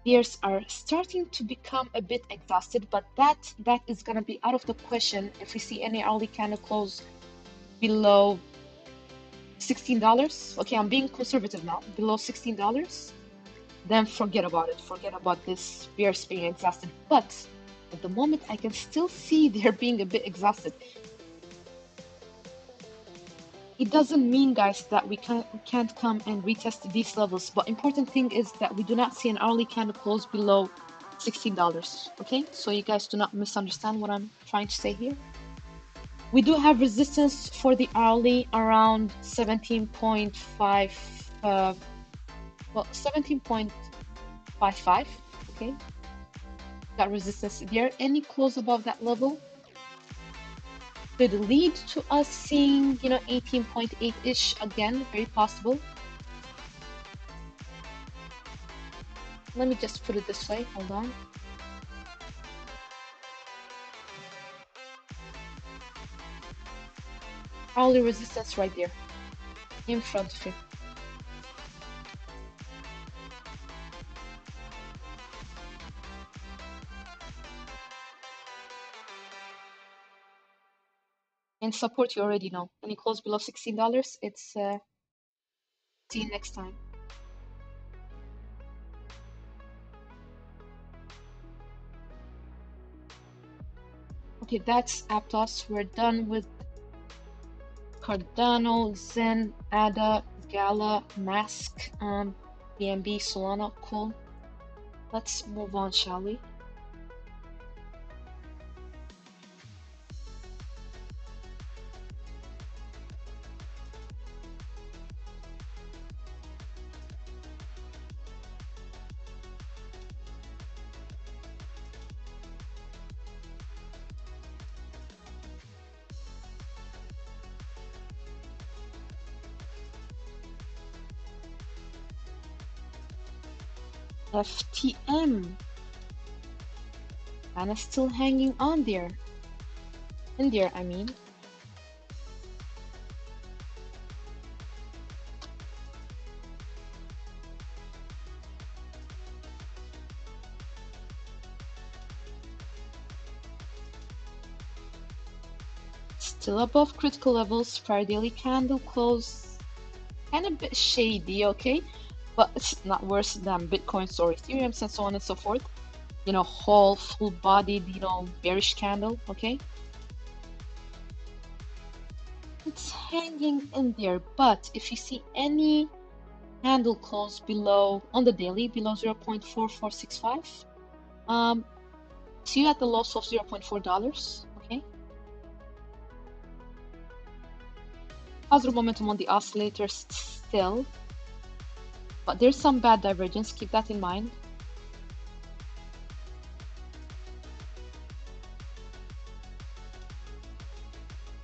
bears are starting to become a bit exhausted, but that is gonna be out of the question if we see any early candle close below $16. Okay, I'm being conservative now. Below $16, then forget about it. Forget about this bears being exhausted. But at the moment, I can still see they're being a bit exhausted. It doesn't mean, guys, that we can't come and retest these levels. But important thing is that we do not see an hourly candle close below $16. Okay, so you guys do not misunderstand what I'm trying to say here. We do have resistance for the hourly around 17.5, well, 17.55. Okay, got resistance there. Any close above that level could lead to us seeing, 18.8-ish again, very possible. Let me just put it this way, hold on. Hourly resistance right there, in front of you. And support you already know. When you close below $16, it's see you next time. Okay, that's Aptos. We're done with Cardano, Zen, ADA, Gala, Mask, BNB, Solana. Cool. Let's move on, shall we? FTM. And it's still hanging on there. In there, I mean. Still above critical levels. Prior daily candle close. Kind of bit shady, okay? But it's not worse than Bitcoins or Ethereum and so on and so forth. Whole, full-bodied, bearish candle, okay? It's hanging in there, but if you see any candle close below, on the daily, below 0.4465, see you at the loss of $0.4, okay? Positive momentum on the oscillators still, but there's some bad divergence, keep that in mind.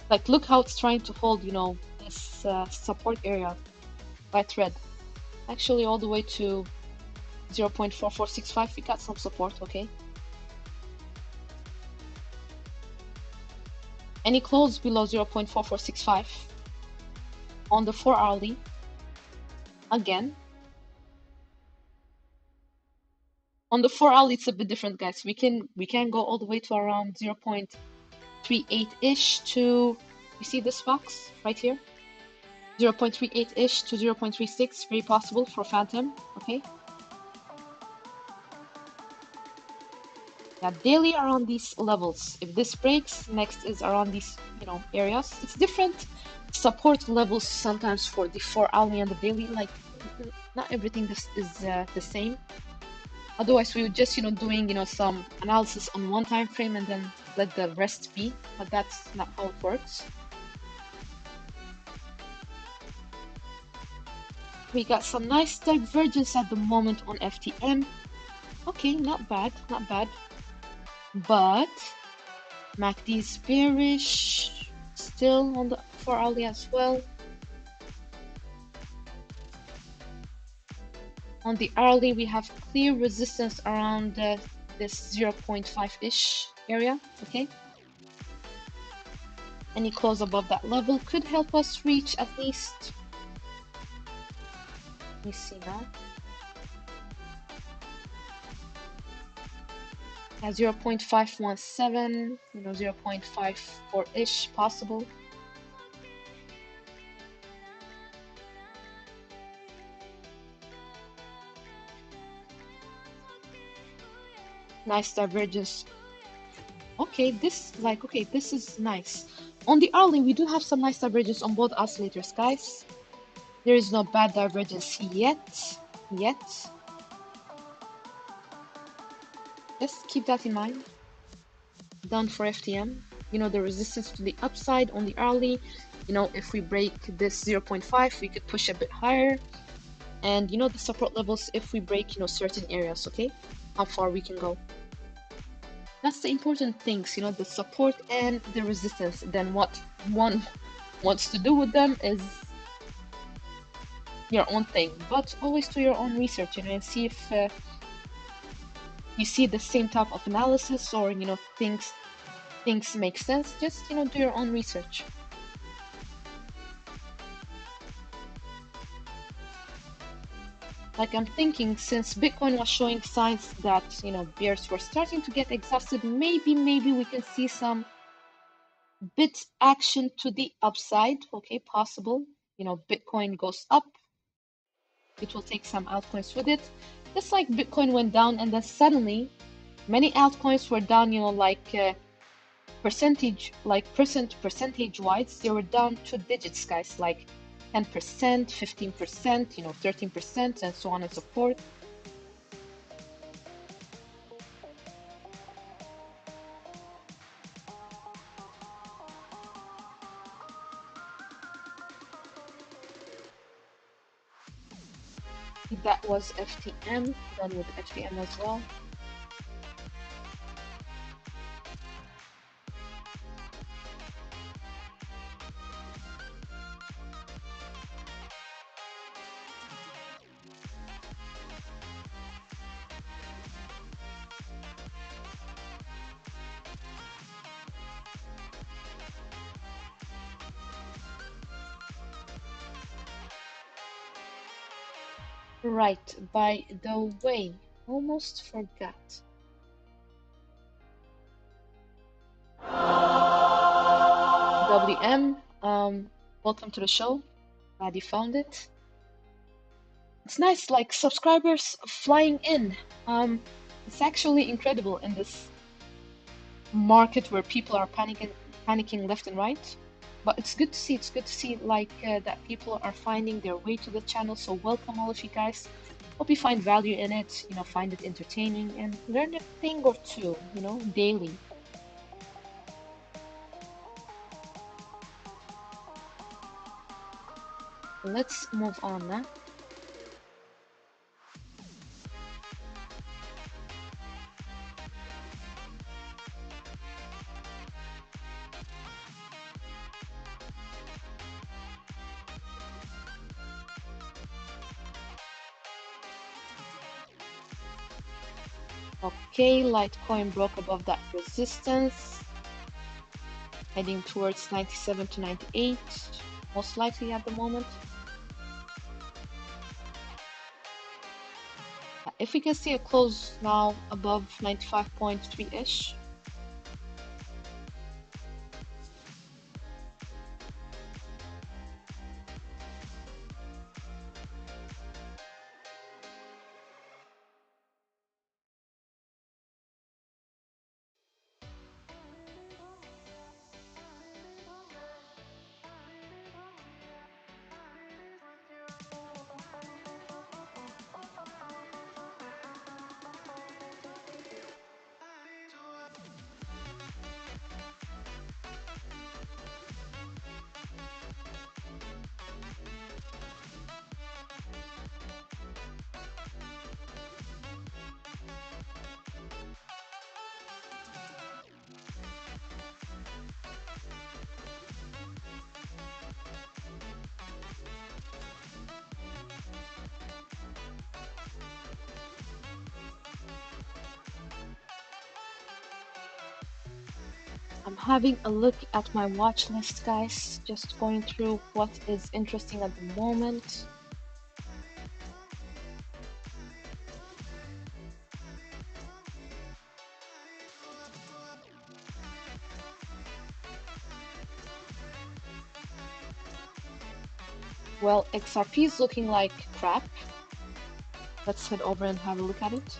Like, look how it's trying to hold, this support area by thread. Actually, all the way to 0.4465, we got some support, okay? Any close below 0.4465 on the 4-hourly, again. On the 4-hourly, it's a bit different, guys. We can go all the way to around 0.38-ish to, you see this box right here? 0.38-ish to 0.36, very possible for Phantom, okay? Now, daily around these levels. If this breaks, next is around these, areas. It's different support levels sometimes for the 4-hourly and the daily. Like, not everything is the same. Otherwise, we would just, doing, some analysis on one time frame and then let the rest be. But that's not how it works. We got some nice divergence at the moment on FTM. Okay, not bad, not bad. But MACD is bearish, still on the 4-hourly as well. On the hourly, we have clear resistance around this 0.5-ish area, okay? Any close above that level could help us reach at least, let me see now, 0.517, 0.54-ish possible. Nice divergence. Okay, this is nice. On the hourly, we do have some nice divergence on both oscillators, guys. There is no bad divergence yet. Just keep that in mind. Done for FTM. The resistance to the upside on the hourly. If we break this 0.5, we could push a bit higher. And the support levels if we break, certain areas, okay? How far we can go. That's the important things, the support and the resistance. Then what one wants to do with them is your own thing, but always do your own research, and see if you see the same type of analysis, or things make sense. Just do your own research. Like, I'm thinking, since Bitcoin was showing signs that bears were starting to get exhausted, maybe we can see some bit action to the upside. Okay, possible. Bitcoin goes up, it will take some altcoins with it, just like Bitcoin went down, and then suddenly many altcoins were down, percentage wise, they were down 2 digits, guys, like 10%, 15%, 13%, and so on and so forth. That was FTM, done with FTM as well. Right, by the way, almost forgot. WM, welcome to the show. Glad you found it. It's nice, like subscribers flying in. It's actually incredible in this market where people are panicking left and right. But it's good to see. It's good to see that people are finding their way to the channel. So welcome all of you guys. Hope you find value in it. Find it entertaining and learn a thing or two. Daily. Let's move on now. Okay, Litecoin broke above that resistance, heading towards 97 to 98, most likely at the moment. If we can see a close now above 95.3-ish. I'm having a look at my watch list, guys, just going through what is interesting at the moment. Well, XRP is looking like crap. Let's head over and have a look at it.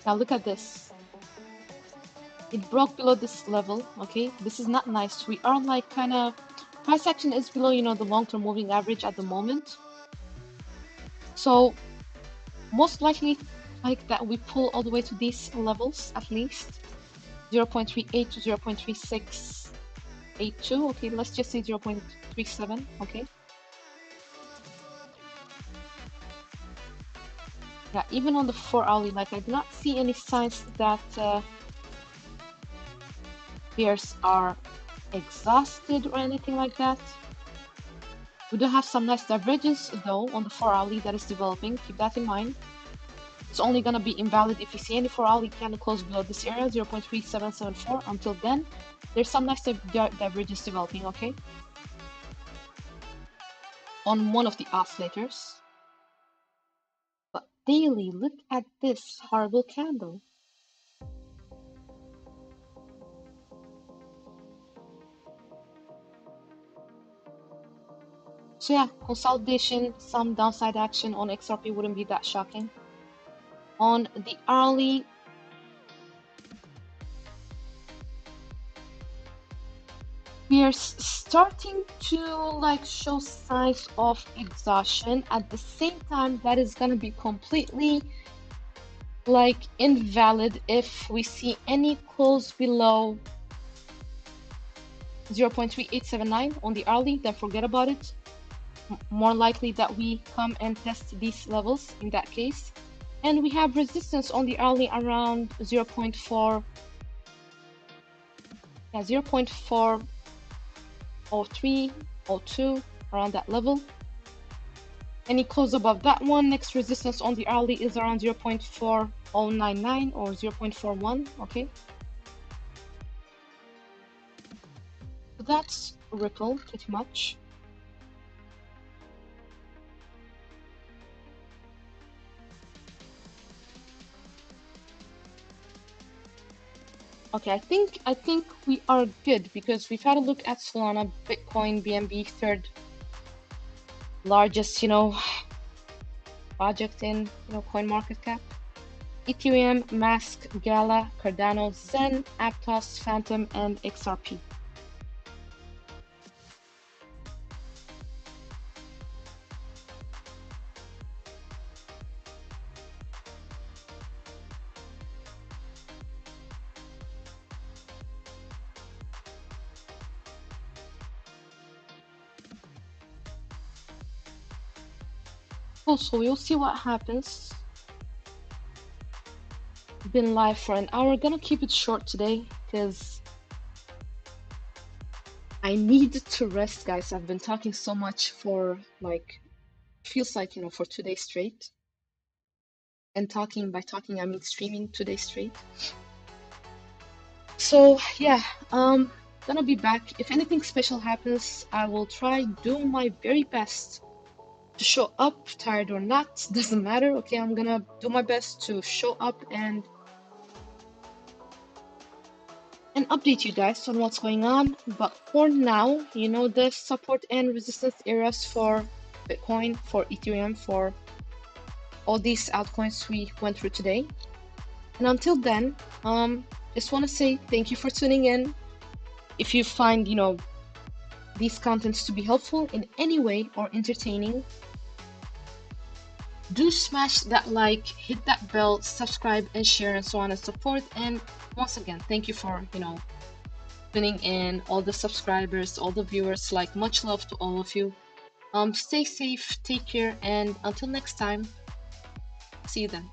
Now look at this. It broke below this level, okay? This is not nice. We are like kind of, price action is below, you know, the long-term moving average at the moment. So most likely like that we pull all the way to these levels at least. 0.38 to 0.3682, okay? Let's just say 0.37, okay? Yeah, even on the 4-hourly, like I do not see any signs that bears are exhausted or anything like that. We do have some nice divergence though on the 4-hourly that is developing. Keep that in mind. It's only gonna be invalid if you see any 4-hourly candle close below this area, 0.3774. Until then, there's some nice divergence developing, okay? On one of the oscillators. But daily, look at this horrible candle. So yeah, consolidation, some downside action on XRP wouldn't be that shocking. On the hourly, we are starting to like show signs of exhaustion. At the same time, that is gonna be completely like invalid if we see any close below 0.3879 on the hourly, then forget about it. More likely that we come and test these levels in that case. And we have resistance on the hourly around 0.4, yeah, 0.403, 02, around that level. Any close above that one, next resistance on the hourly is around 0.4099 or 0.41, okay? So that's Ripple, pretty much. Okay, I think we are good because we've had a look at Solana, Bitcoin, BNB, third largest, you know, project in, you know, coin market cap. Ethereum, Mask, Gala, Cardano, Zen, Aptos, Phantom, and XRP. Also, we'll see what happens. Been live for an hour. Gonna keep it short today because I need to rest, guys. I've been talking so much for like, feels like, you know, for 2 days straight. And talking, by talking, I mean streaming 2 days straight. So yeah, gonna be back. If anything special happens, I will try do my very best to show up, tired or not, doesn't matter. Okay, I'm gonna do my best to show up and update you guys on what's going on. But for now, you know, the support and resistance areas for Bitcoin, for Ethereum, for all these altcoins we went through today. And until then, just want to say thank you for tuning in. If you find, you know, these contents to be helpful in any way or entertaining, do smash that like, hit that bell, subscribe and share and so on and so forth. And once again, thank you for, you know, tuning in, all the subscribers, all the viewers. Like, much love to all of you. Stay safe, take care, and until next time, see you then.